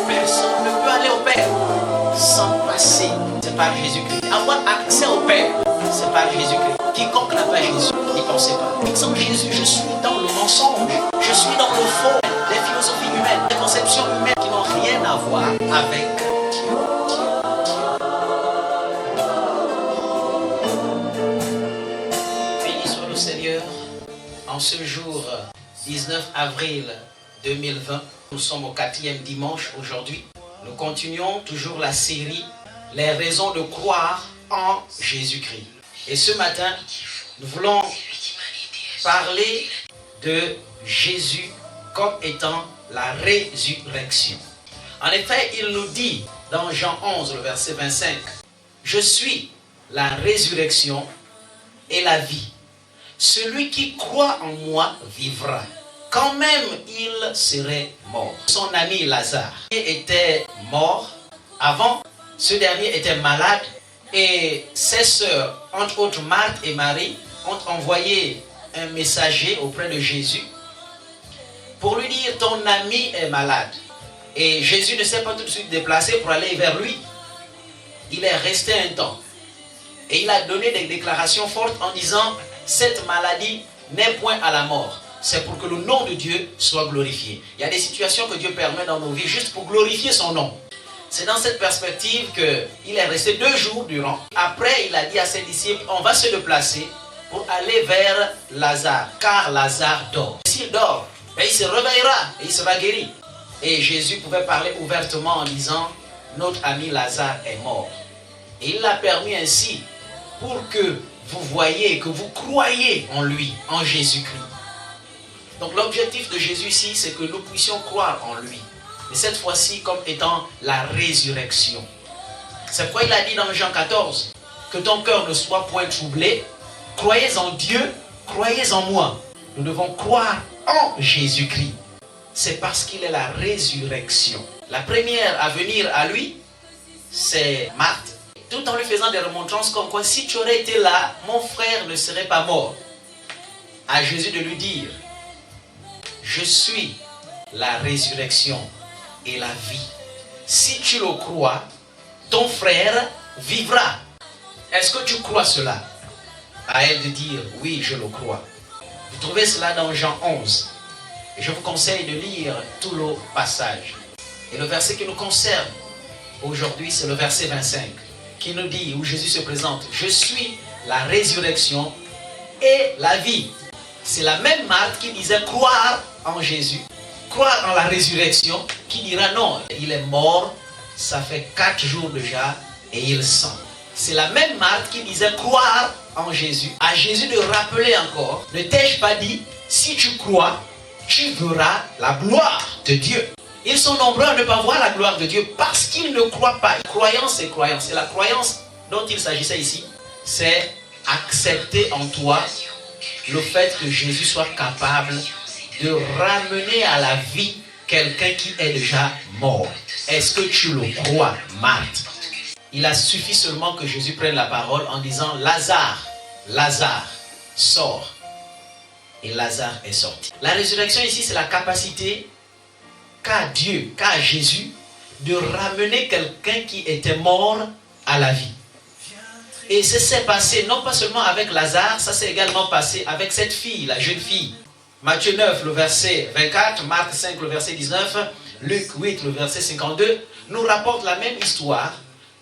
Personne ne peut aller au Père sans passer. C'est par Jésus-Christ. Avoir accès au Père, c'est par Jésus-Christ. Quiconque n'a pas Jésus, n'y pensez pas. Sans Jésus, je suis dans le mensonge. Je suis dans le faux. Les philosophies humaines, les conceptions humaines qui n'ont rien à voir avec Dieu. Béni soit le Seigneur. En ce jour 19 avril 2020, nous sommes au 4e dimanche aujourd'hui. Nous continuons toujours la série « Les raisons de croire en Jésus-Christ ». Et ce matin, nous voulons parler de Jésus comme étant la résurrection. En effet, il nous dit dans Jean 11, le verset 25, « Je suis la résurrection et la vie. Celui qui croit en moi vivra, quand même il serait mort. » Son ami Lazare était mort avant, ce dernier était malade et ses sœurs, entre autres Marthe et Marie, ont envoyé un messager auprès de Jésus pour lui dire « Ton ami est malade ». Et Jésus ne s'est pas tout de suite déplacé pour aller vers lui. Il est resté un temps. Et il a donné des déclarations fortes en disant « Cette maladie n'est point à la mort. C'est pour que le nom de Dieu soit glorifié. » Il y a des situations que Dieu permet dans nos vies juste pour glorifier son nom. C'est dans cette perspective qu'il est resté 2 jours durant. Après, il a dit à ses disciples, on va se déplacer pour aller vers Lazare, car Lazare dort. S'il dort, il se réveillera et il sera guéri. Et Jésus pouvait parler ouvertement en disant, notre ami Lazare est mort. Et il l'a permis ainsi pour que vous voyez, que vous croyez en lui, en Jésus-Christ. Donc l'objectif de Jésus ici, c'est que nous puissions croire en lui. Mais cette fois-ci comme étant la résurrection. C'est pourquoi il a dit dans Jean 14, que ton cœur ne soit point troublé, croyez en Dieu, croyez en moi. Nous devons croire en Jésus-Christ. C'est parce qu'il est la résurrection. La première à venir à lui, c'est Marthe. Tout en lui faisant des remontrances comme quoi, si tu aurais été là, mon frère ne serait pas mort. À Jésus de lui dire, je suis la résurrection et la vie. Si tu le crois, ton frère vivra. Est-ce que tu crois cela? À elle de dire, oui, je le crois. Vous trouvez cela dans Jean 11. Et je vous conseille de lire tout le passage. Et le verset qui nous concerne aujourd'hui, c'est le verset 25, qui nous dit, où Jésus se présente, je suis la résurrection et la vie. C'est la même Marthe qui disait croire en Jésus, croire en la résurrection, qui dira non, il est mort, ça fait 4 jours déjà et il sent. C'est la même Marthe qui disait croire en Jésus. À Jésus de rappeler encore, ne t'ai-je pas dit, si tu crois, tu verras la gloire de Dieu. Ils sont nombreux à ne pas voir la gloire de Dieu parce qu'ils ne croient pas. Croyance, c'est croyance. Et la croyance dont il s'agissait ici, c'est accepter en toi le fait que Jésus soit capable de ramener à la vie quelqu'un qui est déjà mort. Est-ce que tu le crois, Marthe? Il a suffi seulement que Jésus prenne la parole en disant Lazare, Lazare, sors. Et Lazare est sorti. La résurrection ici, c'est la capacité qu'a Dieu, qu'a Jésus, de ramener quelqu'un qui était mort à la vie. Et ça s'est passé non pas seulement avec Lazare, ça s'est également passé avec cette fille, la jeune fille. Matthieu 9, le verset 24, Marc 5, le verset 19, Luc 8, le verset 52, nous rapporte la même histoire.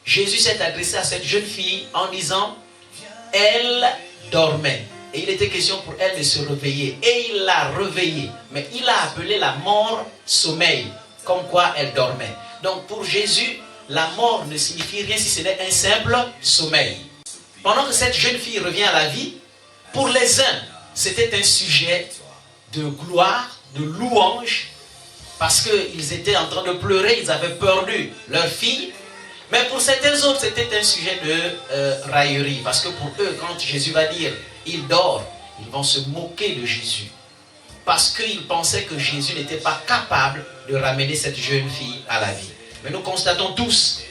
Jésus s'est adressé à cette jeune fille en disant, elle dormait. Et il était question pour elle de se réveiller. Et il l'a réveillée. Mais il a appelé la mort sommeil, comme quoi elle dormait. Donc pour Jésus, la mort ne signifie rien si ce n'est un simple sommeil. Pendant que cette jeune fille revient à la vie, pour les uns, c'était un sujet de gloire, de louange, parce qu'ils étaient en train de pleurer, ils avaient perdu leur fille. Mais pour certains autres, c'était un sujet de raillerie, parce que pour eux, quand Jésus va dire « il dort », ils vont se moquer de Jésus. Parce qu'ils pensaient que Jésus n'était pas capable de ramener cette jeune fille à la vie. Mais nous constatons tous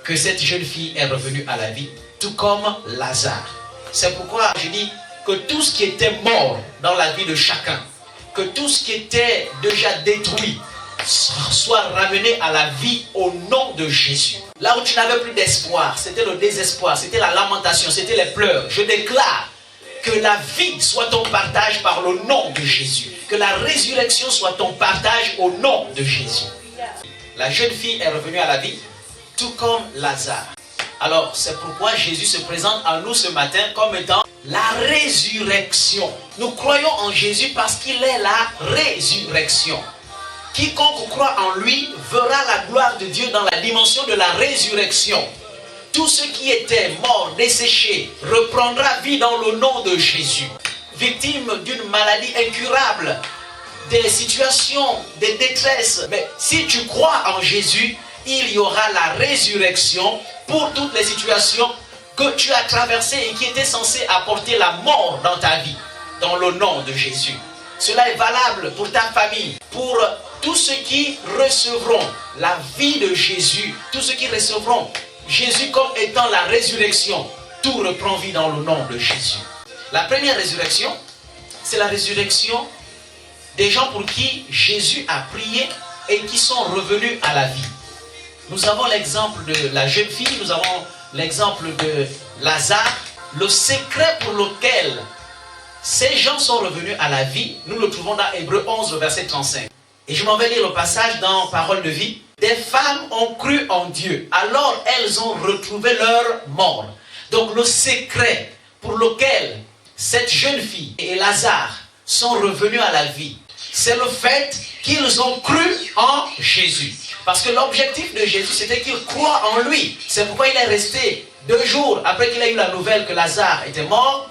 que cette jeune fille est revenue à la vie, tout comme Lazare. C'est pourquoi je dis que tout ce qui était mort dans la vie de chacun, que tout ce qui était déjà détruit soit ramené à la vie au nom de Jésus. Là où tu n'avais plus d'espoir, c'était le désespoir, c'était la lamentation, c'était les pleurs. Je déclare que la vie soit ton partage par le nom de Jésus. Que la résurrection soit ton partage au nom de Jésus. La jeune fille est revenue à la vie, tout comme Lazare. Alors, c'est pourquoi Jésus se présente à nous ce matin comme étant la résurrection. Nous croyons en Jésus parce qu'il est la résurrection. Quiconque croit en lui verra la gloire de Dieu dans la dimension de la résurrection. Tout ce qui était mort, desséché, reprendra vie dans le nom de Jésus. Victime d'une maladie incurable, des situations de détresse. Mais si tu crois en Jésus, il y aura la résurrection pour toutes les situations que tu as traversées et qui étaient censées apporter la mort dans ta vie, dans le nom de Jésus. Cela est valable pour ta famille, pour tous ceux qui recevront la vie de Jésus, tous ceux qui recevront Jésus comme étant la résurrection. Tout reprend vie dans le nom de Jésus. La première résurrection, c'est la résurrection des gens pour qui Jésus a prié et qui sont revenus à la vie. Nous avons l'exemple de la jeune fille, nous avons l'exemple de Lazare. Le secret pour lequel ces gens sont revenus à la vie, nous le trouvons dans Hébreux 11, le verset 35. Et je m'en vais lire le passage dans Parole de vie. Des femmes ont cru en Dieu, alors elles ont retrouvé leur mort. Donc le secret pour lequel cette jeune fille et Lazare sont revenus à la vie, c'est le fait qu'ils ont cru en Jésus. Parce que l'objectif de Jésus, c'était qu'il croit en lui. C'est pourquoi il est resté 2 jours après qu'il ait eu la nouvelle que Lazare était mort,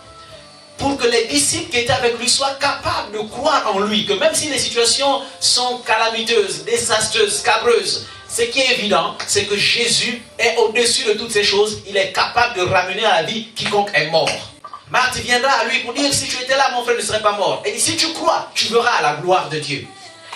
pour que les disciples qui étaient avec lui soient capables de croire en lui. Que même si les situations sont calamiteuses, désastreuses, scabreuses, ce qui est évident, c'est que Jésus est au-dessus de toutes ces choses. Il est capable de ramener à la vie quiconque est mort. Marthe viendra à lui pour dire, si tu étais là, mon frère ne serait pas mort. Et si tu crois, tu verras la gloire de Dieu.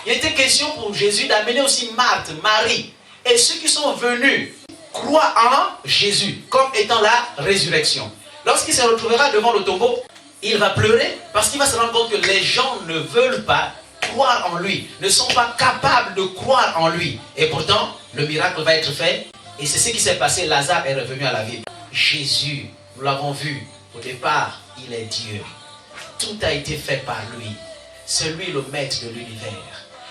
Il était question pour Jésus d'amener aussi Marthe, Marie et ceux qui sont venus croire en Jésus comme étant la résurrection. Lorsqu'il se retrouvera devant le tombeau, il va pleurer parce qu'il va se rendre compte que les gens ne veulent pas croire en lui, ne sont pas capables de croire en lui. Et pourtant, le miracle va être fait. Et c'est ce qui s'est passé. Lazare est revenu à la vie. Jésus, nous l'avons vu, au départ, il est Dieu. Tout a été fait par lui. C'est lui le maître de l'univers.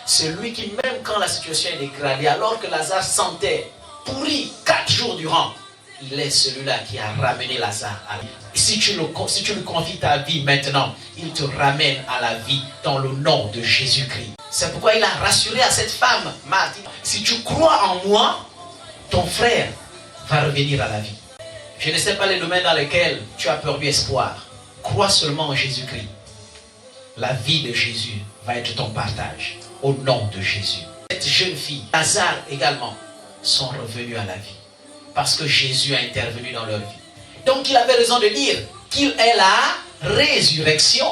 C'est lui qui, même quand la situation est dégradée, alors que Lazare sentait pourri 4 jours durant, il est celui-là qui a ramené Lazare à la vie. Si tu lui confies ta vie maintenant, il te ramène à la vie dans le nom de Jésus-Christ. C'est pourquoi il a rassuré à cette femme, Marthe, si tu crois en moi, ton frère va revenir à la vie. Je ne sais pas les domaines dans lesquels tu as perdu espoir. Crois seulement en Jésus-Christ. La vie de Jésus va être ton partage au nom de Jésus. Cette jeune fille, Lazare également, sont revenus à la vie parce que Jésus a intervenu dans leur vie. Donc il avait raison de dire qu'il est la résurrection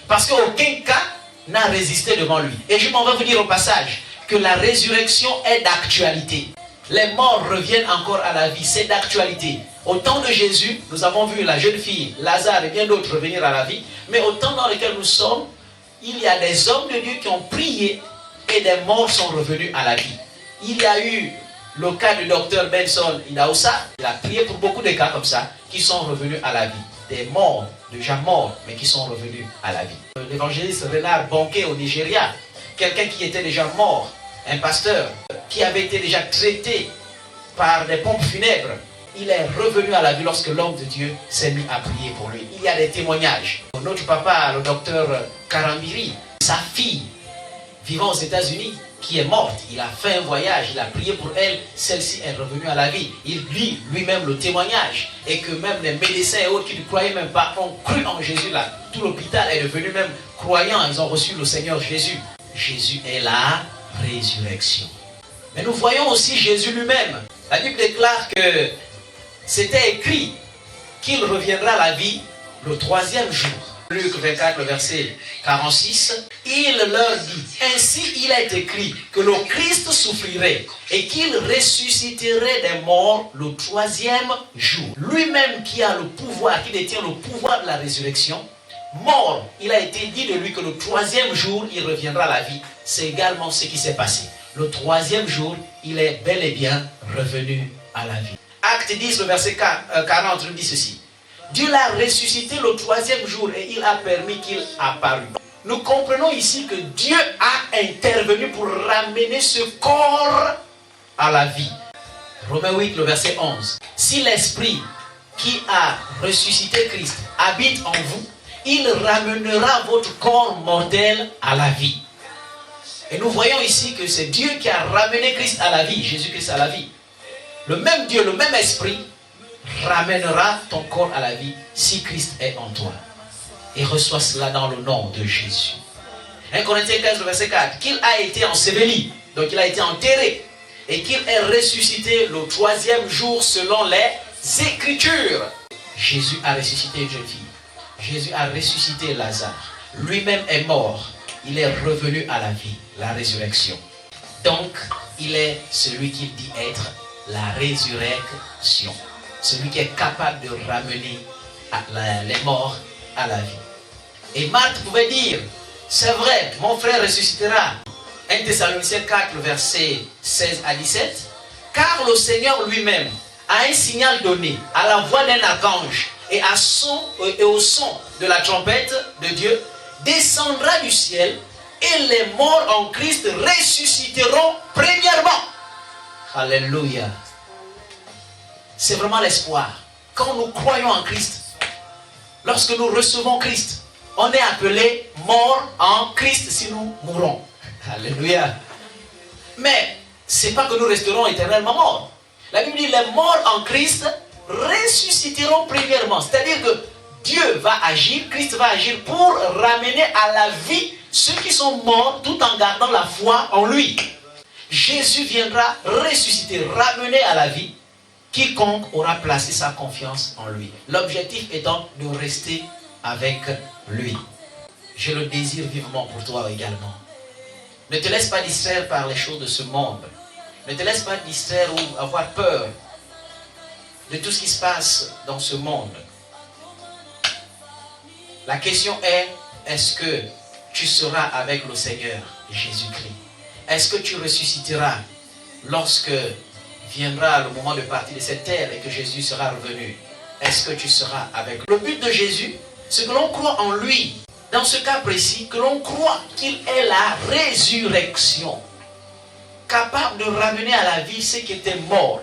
parce qu'aucun cas n'a résisté devant lui. Et je m'en vais vous dire au passage que la résurrection est d'actualité. Les morts reviennent encore à la vie, c'est d'actualité. Au temps de Jésus, nous avons vu la jeune fille, Lazare et bien d'autres revenir à la vie. Mais au temps dans lequel nous sommes, il y a des hommes de Dieu qui ont prié et des morts sont revenus à la vie. Il y a eu le cas du docteur Benson Idahosa. Il a prié pour beaucoup de cas comme ça qui sont revenus à la vie. Des morts, déjà morts, mais qui sont revenus à la vie. L'évangéliste Renard Bonke au Nigeria, quelqu'un qui était déjà mort, un pasteur qui avait été déjà traité par des pompes funèbres, il est revenu à la vie lorsque l'homme de Dieu s'est mis à prier pour lui. Il y a des témoignages. Notre papa, le docteur Karambiri, sa fille, vivant aux États-Unis, qui est morte, il a fait un voyage, il a prié pour elle, celle-ci est revenue à la vie. Il lit lui-même le témoignage et que même les médecins et autres qui ne croyaient même pas ont cru en Jésus là. Tout l'hôpital est devenu même croyant, ils ont reçu le Seigneur Jésus. Jésus est la résurrection. Mais nous voyons aussi Jésus lui-même. La Bible déclare que c'était écrit qu'il reviendra à la vie le 3e jour. Luc 24, le verset 46, il leur dit, ainsi il est écrit que le Christ souffrirait et qu'il ressusciterait des morts le 3e jour. Lui-même qui a le pouvoir, qui détient le pouvoir de la résurrection, mort, il a été dit de lui que le troisième jour, il reviendra à la vie. C'est également ce qui s'est passé. Le troisième jour, il est bel et bien revenu à la vie. Acte 10, le verset 40 nous dit ceci. Dieu l'a ressuscité le troisième jour et il a permis qu'il apparût. Nous comprenons ici que Dieu a intervenu pour ramener ce corps à la vie. Romains 8, le verset 11. Si l'Esprit qui a ressuscité Christ habite en vous, il ramènera votre corps mortel à la vie. Et nous voyons ici que c'est Dieu qui a ramené Christ à la vie, Jésus-Christ à la vie. Le même Dieu, le même Esprit ramènera ton corps à la vie si Christ est en toi. Et reçois cela dans le nom de Jésus. 1 Corinthiens 15, le verset 4. Qu'il a été enseveli, donc il a été enterré, et qu'il est ressuscité le troisième jour selon les Écritures. Jésus a ressuscité une jeune fille. Jésus a ressuscité Lazare. Lui-même est mort. Il est revenu à la vie, la résurrection. Donc, il est celui qui dit être la résurrection. Celui qui est capable de ramener les morts à la vie. Et Marthe pouvait dire, c'est vrai, mon frère ressuscitera. 1 Thessaloniciens 4, verset 16 à 17. Car le Seigneur lui-même a un signal donné à la voix d'un archange et au son de la trompette de Dieu, descendra du ciel et les morts en Christ ressusciteront premièrement. Alléluia. C'est vraiment l'espoir. Quand nous croyons en Christ, lorsque nous recevons Christ, on est appelé mort en Christ si nous mourons. Alléluia. Mais ce n'est pas que nous resterons éternellement morts. La Bible dit les morts en Christ ressusciteront premièrement. C'est-à-dire que Dieu va agir, Christ va agir pour ramener à la vie ceux qui sont morts tout en gardant la foi en lui. Jésus viendra ressusciter, ramener à la vie quiconque aura placé sa confiance en lui. L'objectif étant de rester avec lui. Je le désire vivement pour toi également. Ne te laisse pas distraire par les choses de ce monde. Ne te laisse pas distraire ou avoir peur de tout ce qui se passe dans ce monde. La question est, est-ce que tu seras avec le Seigneur Jésus-Christ? Est-ce que tu ressusciteras lorsque viendra le moment de partir de cette terre et que Jésus sera revenu? Est-ce que tu seras avec lui? Le but de Jésus, c'est que l'on croit en lui. Dans ce cas précis, que l'on croit qu'il est la résurrection. Capable de ramener à la vie ce qui était mort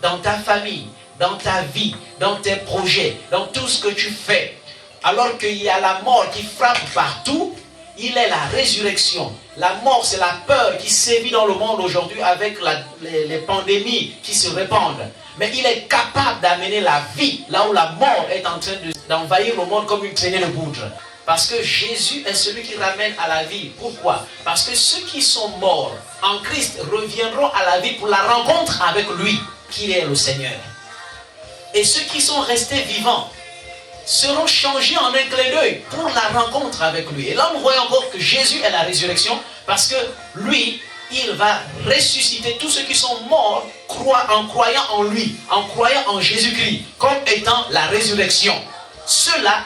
dans ta famille, dans ta vie, dans tes projets, dans tout ce que tu fais. Alors qu'il y a la mort qui frappe partout, il est la résurrection. La mort, c'est la peur qui sévit dans le monde aujourd'hui avec les pandémies qui se répandent. Mais il est capable d'amener la vie là où la mort est en train d'envahir le monde comme une traînée de poudre. Parce que Jésus est celui qui ramène à la vie. Pourquoi? Parce que ceux qui sont morts en Christ reviendront à la vie pour la rencontre avec lui, qui est le Seigneur. Et ceux qui sont restés vivants seront changés en un clin d'œil pour la rencontre avec lui. Et là, nous voyons encore que Jésus est la résurrection parce que lui, il va ressusciter tous ceux qui sont morts en croyant en lui, en croyant en Jésus-Christ, comme étant la résurrection. Ceux-là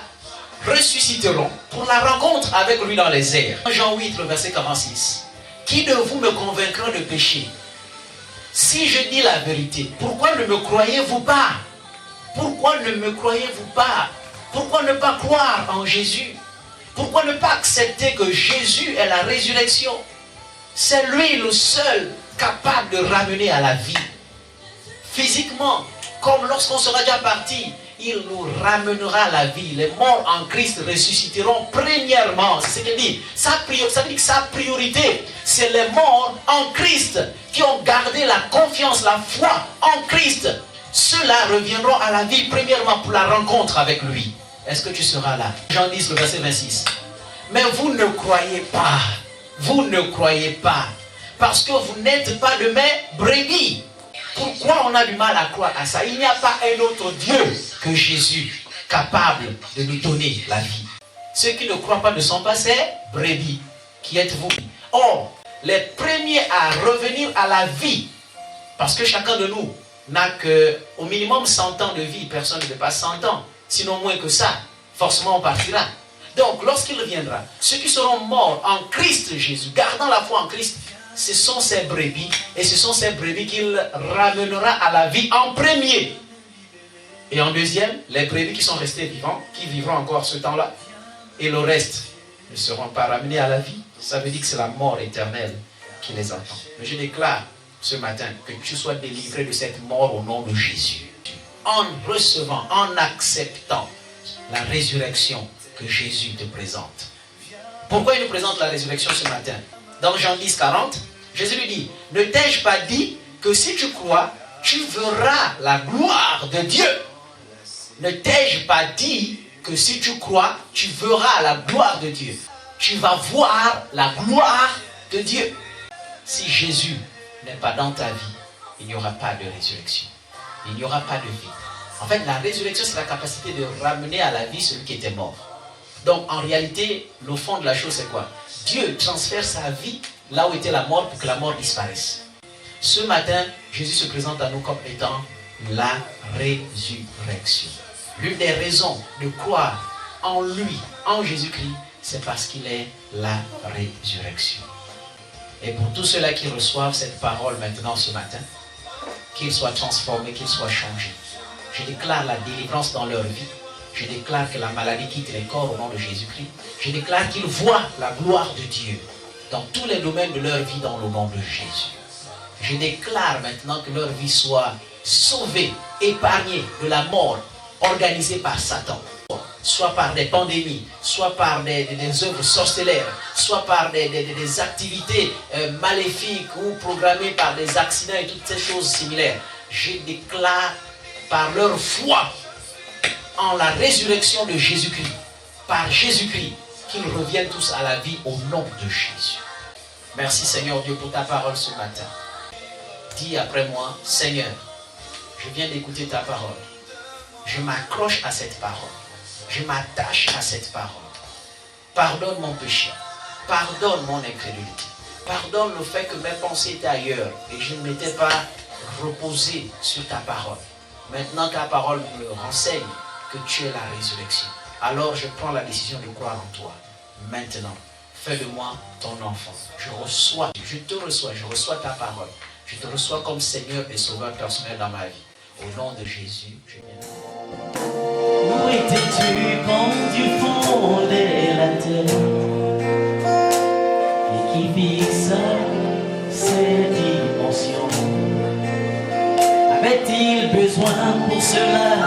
ressusciteront pour la rencontre avec lui dans les airs. Jean 8, le verset 46. Qui de vous me convaincra de péché? Si je dis la vérité, pourquoi ne me croyez-vous pas? Pourquoi ne me croyez-vous pas? Pourquoi ne pas croire en Jésus? Pourquoi ne pas accepter que Jésus est la résurrection? C'est lui le seul capable de ramener à la vie. Physiquement, comme lorsqu'on sera déjà parti, il nous ramènera à la vie. Les morts en Christ ressusciteront premièrement. C'est ce qu'il dit. Ça veut dire que sa priorité, c'est les morts en Christ qui ont gardé la confiance, la foi en Christ. Ceux-là reviendront à la vie premièrement pour la rencontre avec lui. Est-ce que tu seras là? Jean 10, le verset 26. Mais vous ne croyez pas. Vous ne croyez pas. Parce que vous n'êtes pas de mes brebis. Pourquoi on a du mal à croire à ça? Il n'y a pas un autre Dieu que Jésus, capable de nous donner la vie. Ceux qui ne croient pas ne sont pas ces brebis. Qui êtes-vous? Or, les premiers à revenir à la vie, parce que chacun de nous n'a qu'au minimum 100 ans de vie, personne ne dépasse 100 ans, sinon moins que ça, forcément on partira. Donc, lorsqu'il reviendra, ceux qui seront morts en Christ Jésus, gardant la foi en Christ, ce sont ces brebis, et ce sont ces brebis qu'il ramènera à la vie en premier. Et en deuxième, les brebis qui sont restés vivants, qui vivront encore ce temps-là, et le reste ne seront pas ramenés à la vie. Ça veut dire que c'est la mort éternelle qui les attend. Mais je déclare ce matin que tu sois délivré de cette mort au nom de Jésus. En recevant, en acceptant la résurrection que Jésus te présente. Pourquoi il nous présente la résurrection ce matin? Dans Jean 10, 40, Jésus lui dit, ne t'ai-je pas dit que si tu crois, tu verras la gloire de Dieu? Ne t'ai-je pas dit que si tu crois, tu verras la gloire de Dieu? Tu vas voir la gloire de Dieu. Si Jésus n'est pas dans ta vie, il n'y aura pas de résurrection. Il n'y aura pas de vie. En fait, la résurrection, c'est la capacité de ramener à la vie celui qui était mort. Donc, en réalité, le fond de la chose, c'est quoi? Dieu transfère sa vie là où était la mort pour que la mort disparaisse. Ce matin, Jésus se présente à nous comme étant la résurrection. L'une des raisons de croire en lui, en Jésus-Christ, c'est parce qu'il est la résurrection. Et pour tous ceux-là qui reçoivent cette parole maintenant ce matin, qu'ils soient transformés, qu'ils soient changés, je déclare la délivrance dans leur vie. Je déclare que la maladie quitte les corps au nom de Jésus-Christ. Je déclare qu'ils voient la gloire de Dieu dans tous les domaines de leur vie dans le nom de Jésus. Je déclare maintenant que leur vie soit sauvée, épargnée de la mort organisée par Satan. Soit par des pandémies, soit par des œuvres sorcellaires, soit par des activités maléfiques ou programmées par des accidents et toutes ces choses similaires. Je déclare par leur foi en la résurrection de Jésus-Christ, par Jésus-Christ, qu'ils reviennent tous à la vie au nom de Jésus. Merci Seigneur Dieu pour ta parole ce matin. Dis après moi, Seigneur, je viens d'écouter ta parole. Je m'accroche à cette parole. Je m'attache à cette parole. Pardonne mon péché. Pardonne mon incrédulité. Pardonne le fait que mes pensées étaient ailleurs et je ne m'étais pas reposé sur ta parole. Maintenant ta parole me renseigne que tu es la résurrection. Alors je prends la décision de croire en toi. Maintenant, fais de moi ton enfant. Je te reçois, je reçois ta parole. Je te reçois comme Seigneur et Sauveur personnel dans ma vie. Au nom de Jésus, je viens. Où étais-tu quand Dieu fondait la terre et qui fixa ses dimensions? Avait-il besoin pour cela